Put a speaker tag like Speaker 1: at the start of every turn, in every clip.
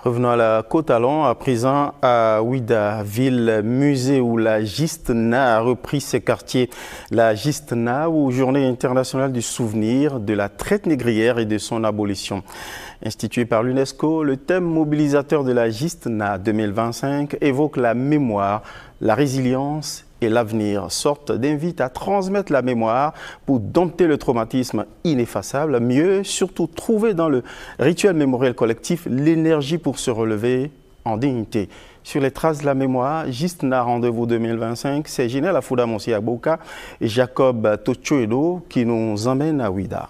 Speaker 1: Revenons à la Côte-Talon, à présent à Ouida, ville musée où la Gistna a repris ses quartiers. La Gistna, ou Journée internationale du souvenir de la traite négrière et de son abolition. Institué par l'UNESCO, le thème mobilisateur de la Gistna 2025 évoque la mémoire, la résilience et l'avenir, sorte d'invite à transmettre la mémoire pour dompter le traumatisme ineffaçable, mieux surtout trouver dans le rituel mémoriel collectif l'énergie pour se relever en dignité. Sur les traces de la mémoire, Gistna Rendez-vous 2025, c'est Ginelle Afouda Monsiaboka et Jacob Tochoedo qui nous emmènent à Ouida.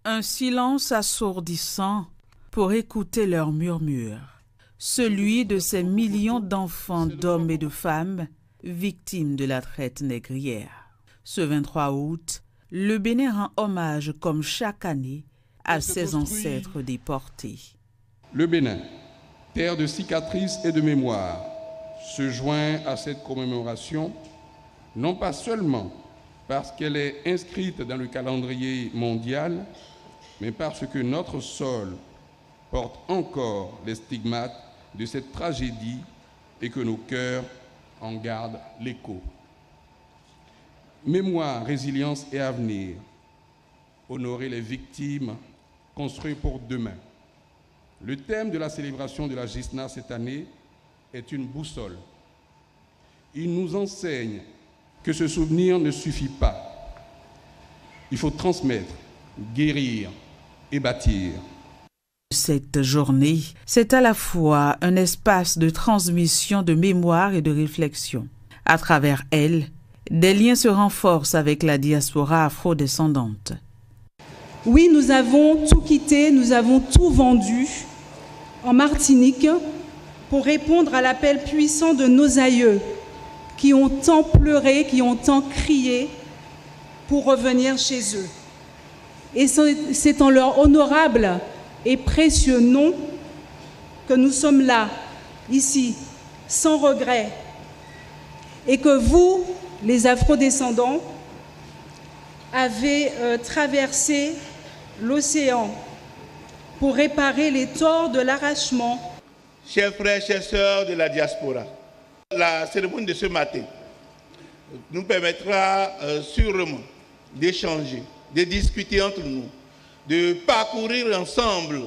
Speaker 2: Un silence assourdissant pour écouter leurs murmures. Celui de ces millions d'enfants, d'hommes et de femmes victimes de la traite négrière. Ce 23 août, le Bénin rend hommage, comme chaque année, à ses ancêtres déportés.
Speaker 3: Le Bénin, terre de cicatrices et de mémoire, se joint à cette commémoration, non pas seulement parce qu'elle est inscrite dans le calendrier mondial, mais parce que notre sol porte encore les stigmates de cette tragédie et que nos cœurs en gardent l'écho. Mémoire, résilience et avenir. Honorer les victimes, construire pour demain. Le thème de la célébration de la Gistna cette année est une boussole. Il nous enseigne que ce souvenir ne suffit pas. Il faut transmettre, guérir et bâtir.
Speaker 2: Cette journée, c'est à la fois un espace de transmission de mémoire et de réflexion. À travers elle, des liens se renforcent avec la diaspora afro-descendante.
Speaker 4: Oui, nous avons tout quitté, nous avons tout vendu en Martinique pour répondre à l'appel puissant de nos aïeux qui ont tant pleuré, qui ont tant crié pour revenir chez eux. Et c'est en leur honorable et précieux nom que nous sommes là, ici, sans regret, et que vous, les afro-descendants, avez traversé l'océan pour réparer les torts de l'arrachement.
Speaker 5: Chers frères, chères sœurs de la diaspora, la cérémonie de ce matin nous permettra sûrement d'échanger, de discuter entre nous, de parcourir ensemble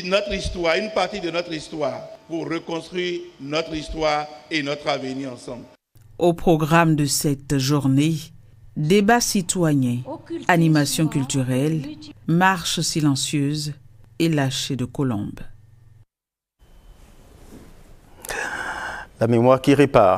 Speaker 5: notre histoire, une partie de notre histoire, pour reconstruire notre histoire et notre avenir ensemble.
Speaker 2: Au programme de cette journée, débat citoyen, animation culturelle, marche silencieuse et lâcher de colombes.
Speaker 1: La mémoire qui répare.